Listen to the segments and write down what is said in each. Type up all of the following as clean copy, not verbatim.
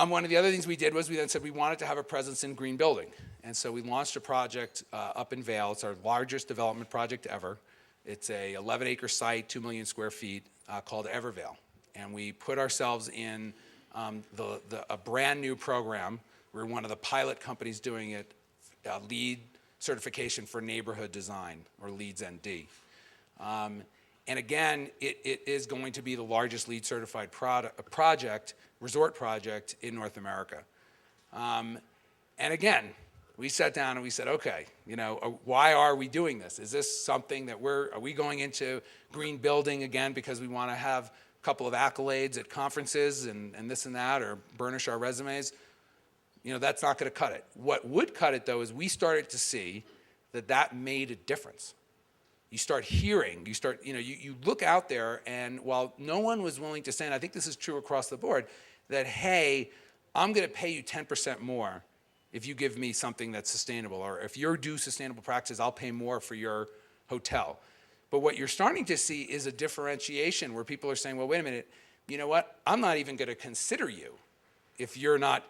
One of the other things we did was we then said we wanted to have a presence in green building. And so we launched a project up in Vail. It's our largest development project ever. It's a 11-acre site, 2 million square feet, called Evervale. And we put ourselves in a brand new program. We're one of the pilot companies doing it, LEED certification for neighborhood design, or LEEDs ND. And again, it is going to be the largest LEED certified resort project in North America. And again, we sat down and we said, okay, why are we doing this? Is this something that are we going into green building again because we want to have a couple of accolades at conferences and this and that, or burnish our resumes? That's not going to cut it. What would cut it, though, is we started to see that made a difference. You start hearing, you look out there, and while no one was willing to say, and I think this is true across the board, that, hey, I'm going to pay you 10% more if you give me something that's sustainable, or if you do sustainable practices, I'll pay more for your hotel. But what you're starting to see is a differentiation where people are saying, well, wait a minute, you know what? I'm not even going to consider you if you're not,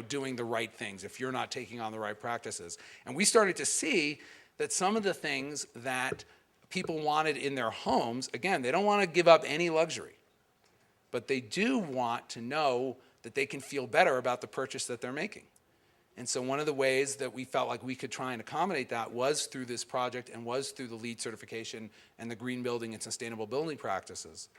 doing the right things, if you're not taking on the right practices. And we started to see that some of the things that people wanted in their homes, again, they don't want to give up any luxury, but they do want to know that they can feel better about the purchase that they're making. And so one of the ways that we felt like we could try and accommodate that was through this project, and was through the LEED certification and the green building and sustainable building practices.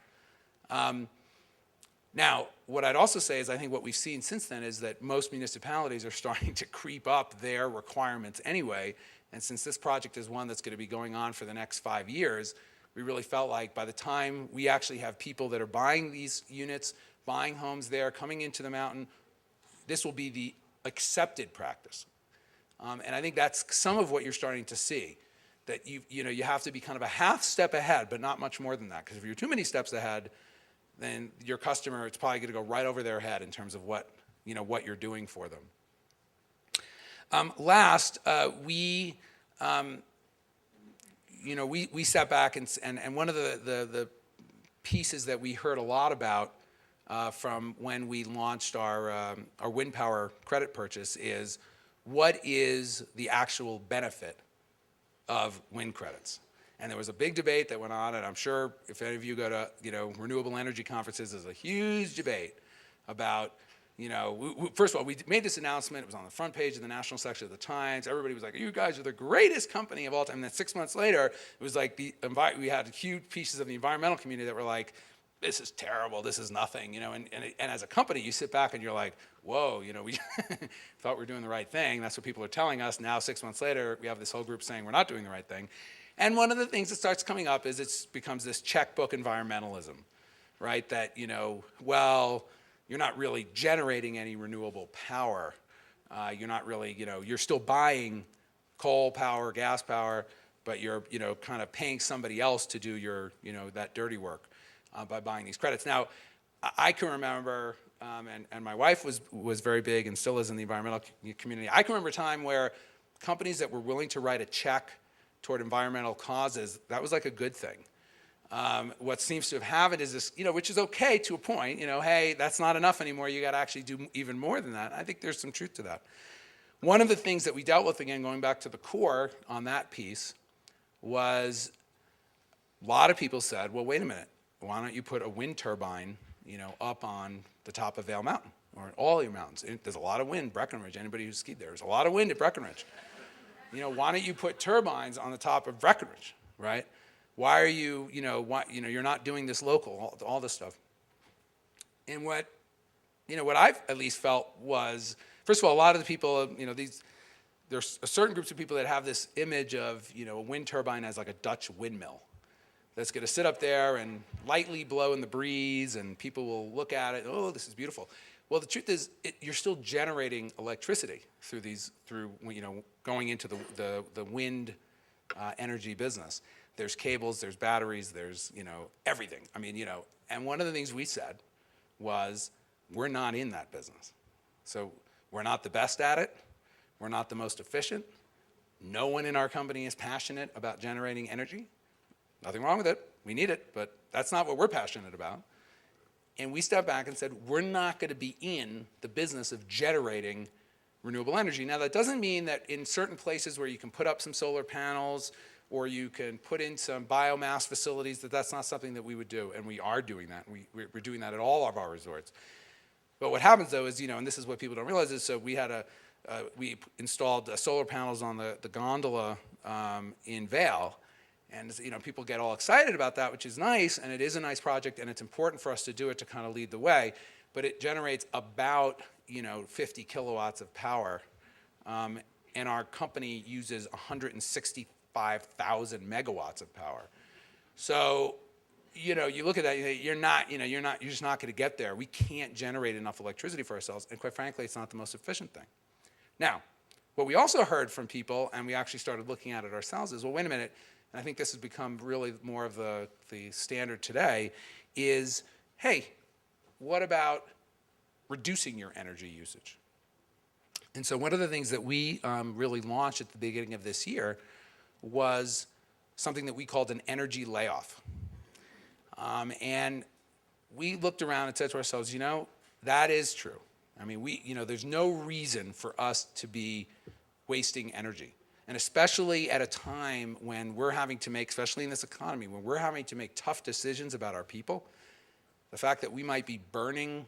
Now, what I'd also say is I think what we've seen since then is that most municipalities are starting to creep up their requirements anyway. And since this project is one that's going to be going on for the next 5 years, we really felt like by the time we actually have people that are buying these units, buying homes there, coming into the mountain, this will be the accepted practice. And I think that's some of what you're starting to see, that you have to be kind of a half step ahead, but not much more than that. Because if you're too many steps ahead, then your customer, it's probably going to go right over their head in terms of what you're doing for them. Last, we sat back and one of the pieces that we heard a lot about from when we launched our wind power credit purchase is, what is the actual benefit of wind credits? And there was a big debate that went on, and I'm sure if any of you go to renewable energy conferences, there's a huge debate about, first of all, we made this announcement. It was on the front page of the national section of the Times. Everybody was like, you guys are the greatest company of all time. And then 6 months later, it was like we had huge pieces of the environmental community that were like, this is terrible, this is nothing, and as a company, you sit back and you're like, whoa, we thought we were doing the right thing. That's what people are telling us. Now, 6 months later, we have this whole group saying we're not doing the right thing. And one of the things that starts coming up is it becomes this checkbook environmentalism, right? That, well, you're not really generating any renewable power. You're not really, you're still buying coal power, gas power, but you're, kind of paying somebody else to do your, that dirty work by buying these credits. Now, I can remember, and my wife was very big and still is in the environmental community. I can remember a time where companies that were willing to write a check toward environmental causes, that was like a good thing. What seems to have happened is this, which is okay to a point, hey, that's not enough anymore, you got to actually do even more than that. I think there's some truth to that. One of the things that we dealt with, again, going back to the core on that piece, was a lot of people said, well, wait a minute, why don't you put a wind turbine, up on the top of Vail Mountain, or all your mountains? There's a lot of wind, Breckenridge, anybody who's skied there's a lot of wind at Breckenridge. Why don't you put turbines on the top of Breckenridge, right? Why are you, you're not doing this local, all this stuff. And what I've at least felt was, first of all, a lot of the people, there's a certain groups of people that have this image of, a wind turbine as like a Dutch windmill that's going to sit up there and lightly blow in the breeze, and people will look at it, oh, this is beautiful. Well, the truth is, you're still generating electricity through going into the wind energy business. There's cables, there's batteries, there's, everything. I mean, and one of the things we said was, we're not in that business. So we're not the best at it. We're not the most efficient. No one in our company is passionate about generating energy. Nothing wrong with it. We need it, but that's not what we're passionate about. And we stepped back and said, we're not going to be in the business of generating renewable energy. Now, that doesn't mean that in certain places where you can put up some solar panels or you can put in some biomass facilities, that's not something that we would do. And we are doing that. We're doing that at all of our resorts. But what happens, though, is, and this is what people don't realize, is so we installed solar panels on the gondola in Vail. And people get all excited about that, which is nice, and it is a nice project, and it's important for us to do it to kind of lead the way. But it generates about 50 kilowatts of power, and our company uses 165,000 megawatts of power. So, you look at that, you're just not going to get there. We can't generate enough electricity for ourselves, and quite frankly, it's not the most efficient thing. Now, what we also heard from people, and we actually started looking at it ourselves, is, well, wait a minute. And I think this has become really more of the standard today, is, hey, what about reducing your energy usage? And so one of the things that we really launched at the beginning of this year was something that we called an energy layoff. And we looked around and said to ourselves, that is true. I mean, there's no reason for us to be wasting energy. And especially at a time when we're having to make, especially in this economy, when we're having to make tough decisions about our people, the fact that we might be burning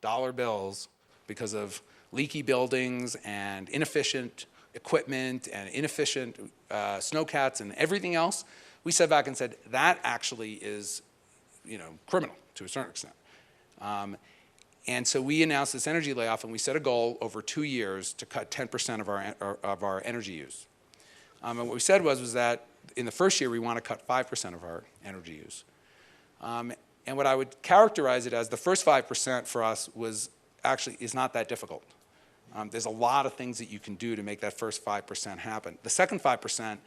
dollar bills because of leaky buildings and inefficient equipment and inefficient snowcats and everything else, we sat back and said, that actually is, criminal to a certain extent. And so we announced this energy layoff, and we set a goal over 2 years to cut 10% of our energy use. And what we said was that in the first year, we want to cut 5% of our energy use. And what I would characterize it as, the first 5% for us is not that difficult. There's a lot of things that you can do to make that first 5% happen. The second 5%,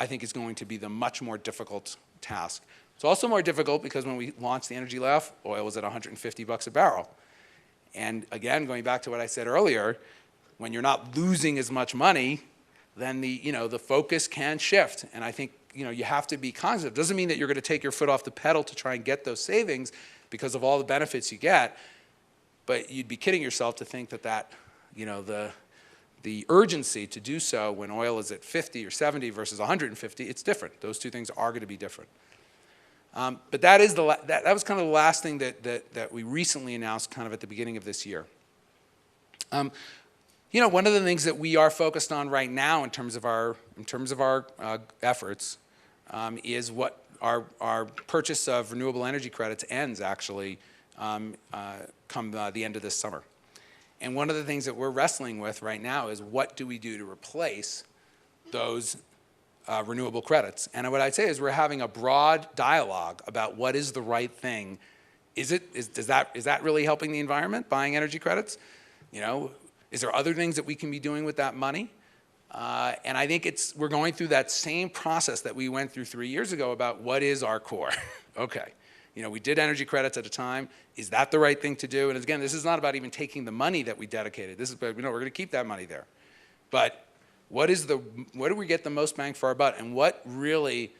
I think, is going to be the much more difficult task. It's also more difficult because when we launched the energy layoff, oil was at $150 a barrel. And again, going back to what I said earlier, when you're not losing as much money, then the focus can shift. And I think you have to be cognizant. It doesn't mean that you're going to take your foot off the pedal to try and get those savings because of all the benefits you get, but you'd be kidding yourself to think that the urgency to do so when oil is at 50 or 70 versus 150, it's different. Those two things are going to be different. But that was kind of the last thing that we recently announced kind of at the beginning of this year. One of the things that we are focused on right now in terms of our efforts is what our purchase of renewable energy credits ends actually come the end of this summer. And one of the things that we're wrestling with right now is, what do we do to replace those renewable credits? And what I'd say is, we're having a broad dialogue about what is the right thing. Is that really helping the environment, buying energy credits? Is there other things that we can be doing with that money? And I think we're going through that same process that we went through 3 years ago about what is our core. Okay, we did energy credits at a time. Is that the right thing to do? And again, this is not about even taking the money that we dedicated. This is, we're going to keep that money there. But what do we get the most bang for our buck? And what really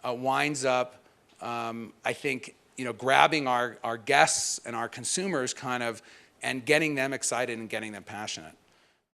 winds up, I think, grabbing our guests and our consumers kind of, and getting them excited and getting them passionate.